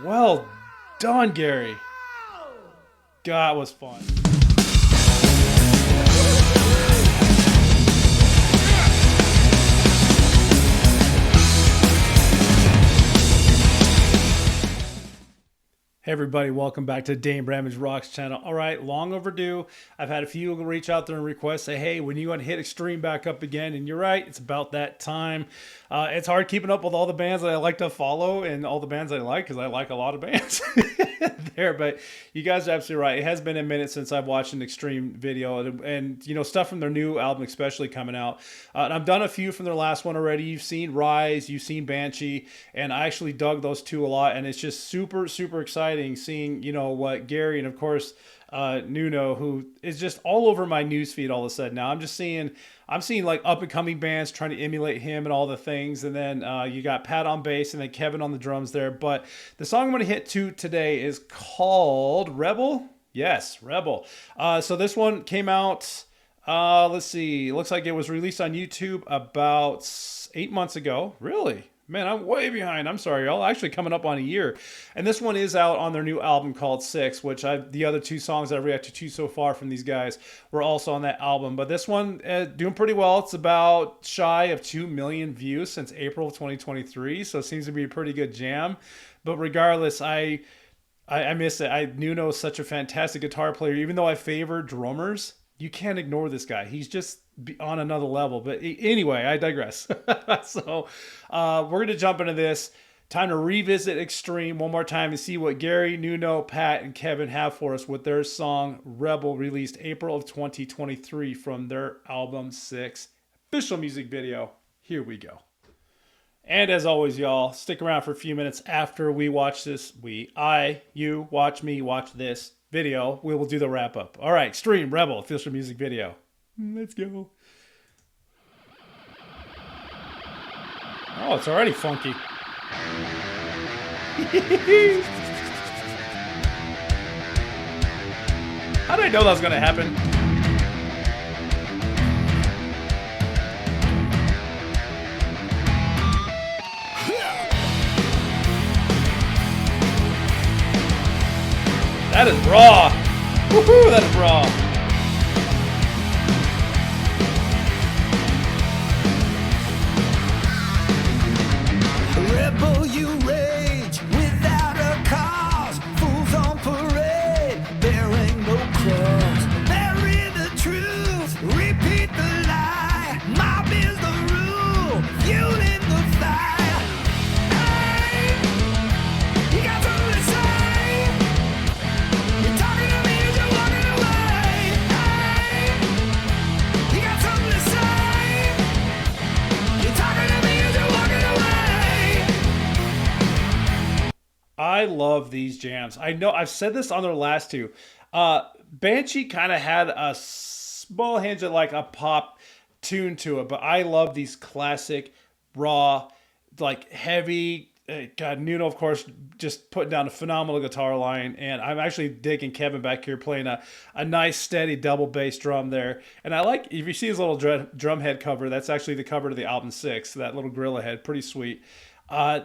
Well done, Gary. God, it was fun. Hey everybody, welcome back to Dane Bramage Rocks channel. All right, long overdue. I've had a few reach out there and request, say, hey, when you want to hit Extreme back up again? And you're right, it's about that time. It's hard keeping up with all the bands that I like to follow and all the bands I like, because I like a lot of bands there. But you guys are absolutely right. It has been a minute since I've watched an Extreme video, and you know, stuff from their new album especially coming out. And I've done a few from their last one already. You've seen Rise, you've seen Banshee, and I actually dug those two a lot, and it's just super exciting seeing, you know, what Gary and of course Nuno, who is just all over my newsfeed all of a sudden. Now I'm seeing like up and coming bands trying to emulate him and all the things, and then you got Pat on bass and then Kevin on the drums there. But the song I'm going to hit to today is called Rebel. Yes, Rebel. So this one came out, let's see, it looks like it was released on YouTube about 8 months ago. Really? Man, I'm way behind. I'm sorry, y'all. Actually coming up on a year. And this one is out on their new album called Six, which the other two songs I've reacted to so far from these guys were also on that album. But this one, doing pretty well. It's about shy of 2 million views since April of 2023. So it seems to be a pretty good jam. But regardless, I miss it. Nuno is such a fantastic guitar player. Even though I favor drummers, you can't ignore this guy. He's just on another level. But anyway, I digress. So we're going to jump into this. Time to revisit Extreme one more time and see what Gary, Nuno, Pat, and Kevin have for us with their song Rebel, released April of 2023 from their album 6 official music video. Here we go. And as always, y'all, stick around for a few minutes after we watch this. You watch me watch this video. We will do the wrap up. All right, Extreme Rebel official music video. Let's go. Oh, it's already funky. How did I know that was going to happen? That is raw. Woohoo, that is raw. Rebel, you rage without a cause. Fools on parade, bearing no cross. Bury the truth, repeat the lie. Mob is the rule, fueling the fire. Hey, you got something to say? You're talking to me as you're walking away. Hey, you got something to say? You're talking to me as you're walking away. I love these jams. I know I've said this on their last two. Banshee kind of had a small hinge of like a pop tune to it, but I love these classic, raw, like heavy. God, Nuno, of course, just putting down a phenomenal guitar line, and I'm actually digging Kevin back here playing a nice, steady double bass drum there. And I like, if you see his little drum head cover, that's actually the cover to the album 6, that little gorilla head, pretty sweet.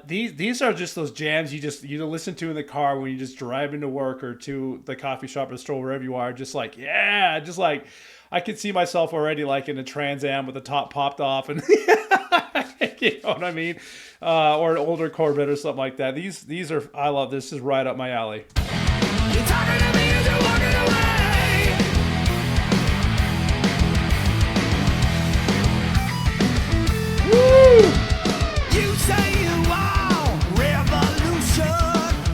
These are just those jams you listen to in the car when you just drive into work or to the coffee shop or the store, wherever you are. Just like, yeah, just like I could see myself already like in a Trans Am with the top popped off, and you know what I mean, or an older Corvette or something like that. These are, I love this. This is right up my alley. You're talking to me as you're walking away. You say you want revolution,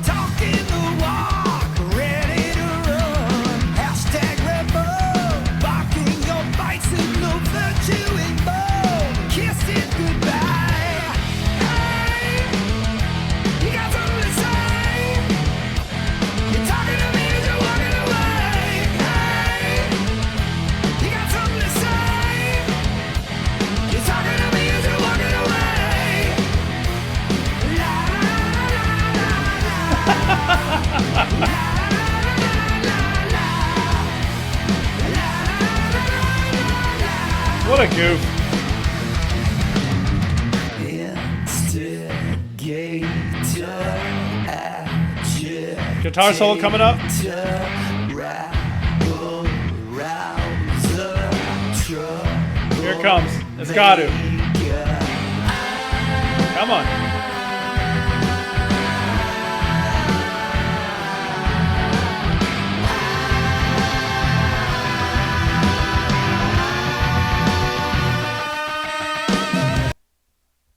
talking the walk, ready to run. Hashtag rebel, barking your bison, no virtue in bold, kissing goodbye. Hey, you got something to say? You're talking to me as you're walking away. Hey, you got something to say? You're talking to me as you're walking away. What a goof. Instigator at Guitar solo coming up. Here it comes. It's got to. Come on.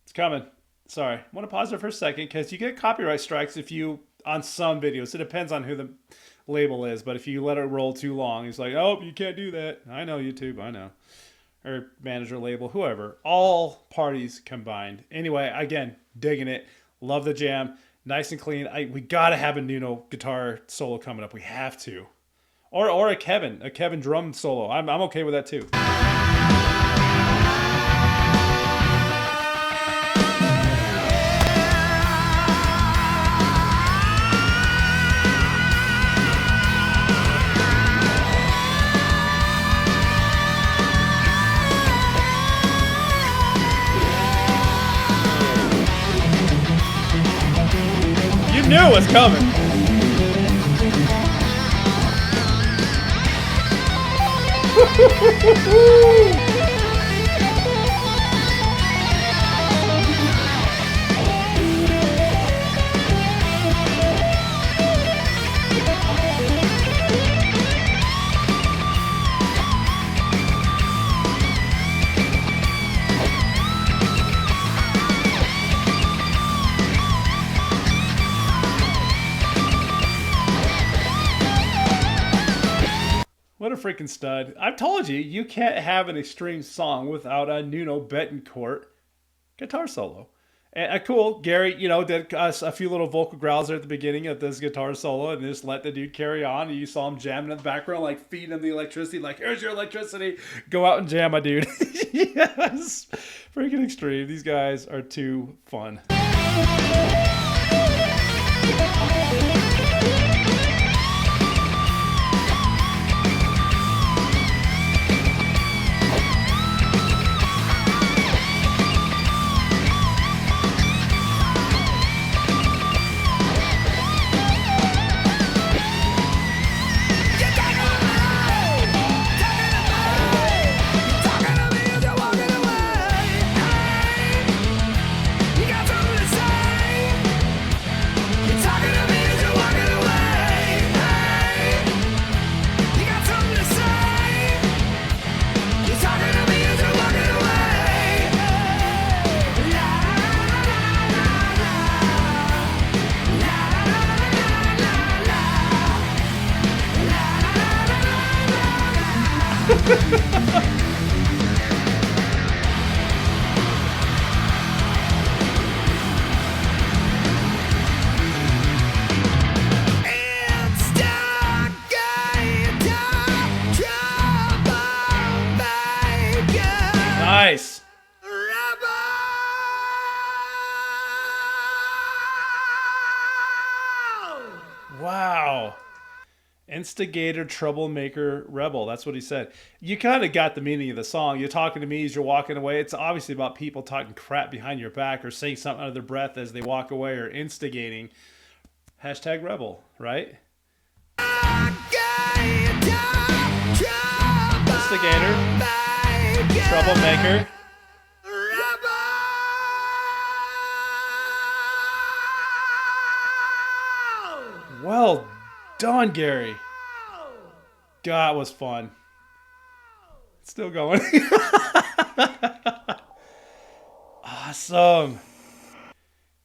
It's coming. Sorry. I want to pause there for a second because you get copyright strikes if you, on some videos, it depends on who the label is, but if you let it roll too long, it's like, oh, you can't do that. I know, YouTube, I know. Or manager, label, whoever. All parties combined. Anyway, again, digging it. Love the jam. Nice and clean. We got to have a Nuno guitar solo coming up. We have to. Or a Kevin drum solo. I'm okay with that too. Knew it was coming. What a freaking stud. I've told you, you can't have an extreme song without a Nuno Bettencourt guitar solo. And cool, Gary, did a few little vocal growls there at the beginning of this guitar solo and just let the dude carry on. And you saw him jamming in the background, like feeding him the electricity, like, here's your electricity. Go out and jam, my dude. Yes. Freaking extreme. These guys are too fun. Nice. Wow. Instigator, troublemaker, rebel. That's what he said. You kind of got the meaning of the song. You're talking to me as you're walking away. It's obviously about people talking crap behind your back or saying something under their breath as they walk away or instigating. Hashtag rebel, right? Instigator, troublemaker. Well done, Gary. God, it was fun. It's still going. Awesome.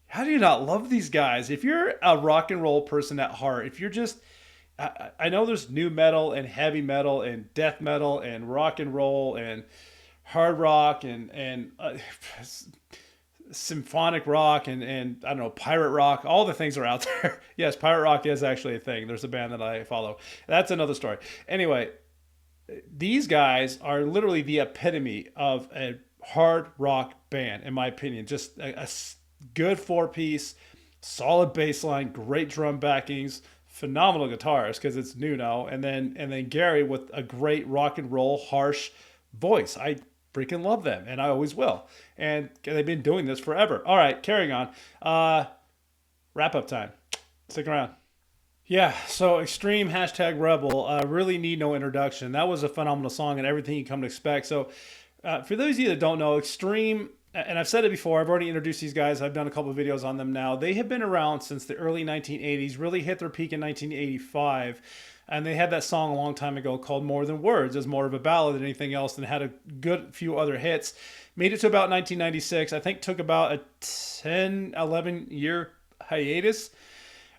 How do you not love these guys? If you're a rock and roll person at heart, if you're just, I know there's new metal and heavy metal and death metal and rock and roll and hard rock and symphonic rock and I don't know, pirate rock. All the things are out there. Yes, pirate rock is actually a thing. There's a band that I follow. That's another story. Anyway, these guys are literally the epitome of a hard rock band, in my opinion. Just a good four-piece, solid bass line, great drum backings, phenomenal guitars because it's Nuno, and then Gary with a great rock and roll, harsh voice. I freaking love them, and I always will. And they've been doing this forever. All right, carrying on. Wrap-up time. Stick around. Yeah, so Extreme hashtag Rebel really need no introduction. That was a phenomenal song and everything you come to expect. So, for those of you that don't know, Extreme, and I've said it before, I've already introduced these guys. I've done a couple of videos on them now. They have been around since the early 1980s, really hit their peak in 1985. And they had that song a long time ago called More Than Words. It was more of a ballad than anything else and had a good few other hits. Made it to about 1996. I think took about a 10, 11 year hiatus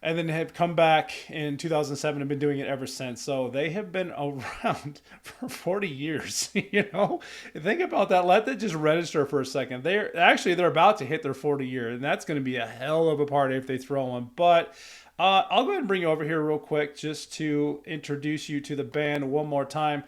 and then have come back in 2007 and been doing it ever since. So they have been around for 40 years. Think about that. Let that just register for a second. They're about to hit their 40 year, and that's going to be a hell of a party if they throw one. But I'll go ahead and bring you over here real quick just to introduce you to the band one more time.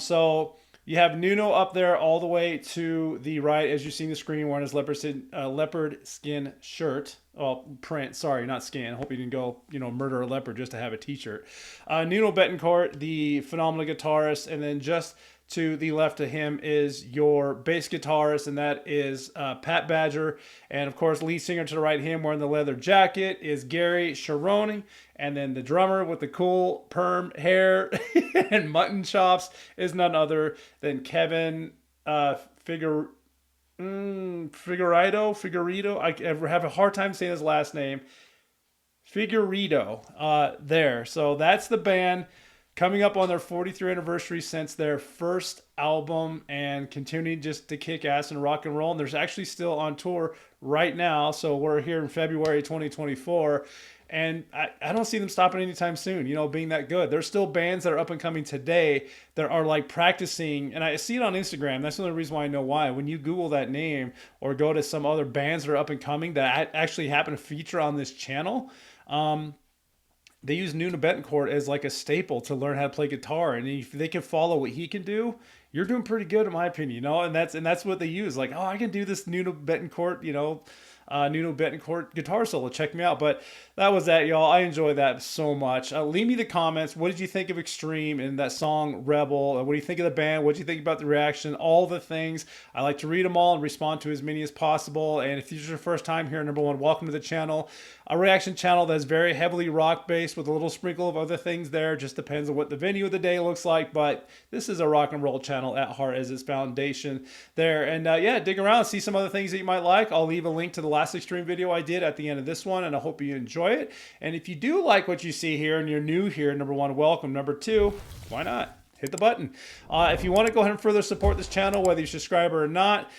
So you have Nuno up there all the way to the right, as you see in the screen, wearing his leopard skin shirt. Oh, print. Sorry, not skin. Hope you didn't go, murder a leopard just to have a t-shirt. Nuno Bettencourt, the phenomenal guitarist, and then just to the left of him is your bass guitarist, and that is Pat Badger. And of course, lead singer to the right of him wearing the leather jacket is Gary Cherone. And then the drummer with the cool perm hair and mutton chops is none other than Kevin Figueredo. I have a hard time saying his last name. Figueredo. There. So that's the band coming up on their 43rd anniversary since their first album and continuing just to kick ass and rock and roll. And there's actually still on tour right now. So we're here in February 2024. And I don't see them stopping anytime soon, being that good. There's still bands that are up and coming today that are like practicing. And I see it on Instagram. That's the only reason why I know why. When you Google that name or go to some other bands that are up and coming that actually happen to feature on this channel, they use Nuno Bettencourt as like a staple to learn how to play guitar. And if they can follow what he can do, you're doing pretty good in my opinion, And that's what they use. Like, oh, I can do this Nuno Bettencourt, Nuno Bettencourt guitar solo. Check me out. But that was that, y'all. I enjoy that so much. Leave me the comments. What did you think of Extreme and that song Rebel? What do you think of the band? What do you think about the reaction? All the things. I like to read them all and respond to as many as possible. And if this is your first time here, number one, welcome to the channel. A reaction channel that's very heavily rock based with a little sprinkle of other things there. Just depends on what the venue of the day looks like. But this is a rock and roll channel at heart as its foundation there. And dig around, see some other things that you might like. I'll leave a link to the last Extreme video I did at the end of this one, and I hope you enjoy it. And if you do like what you see here and you're new here, number one, welcome. Number two, why not? Hit the button. If you want to go ahead and further support this channel, whether you're a subscriber or not,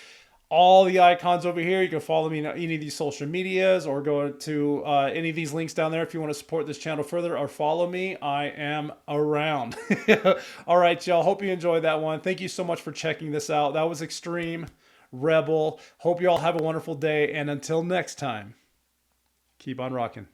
all the icons over here, you can follow me on any of these social medias or go to any of these links down there if you want to support this channel further or follow me. I am around. All right, y'all. Hope you enjoyed that one. Thank you so much for checking this out. That was Extreme Rebel. Hope you all have a wonderful day. And until next time, keep on rocking.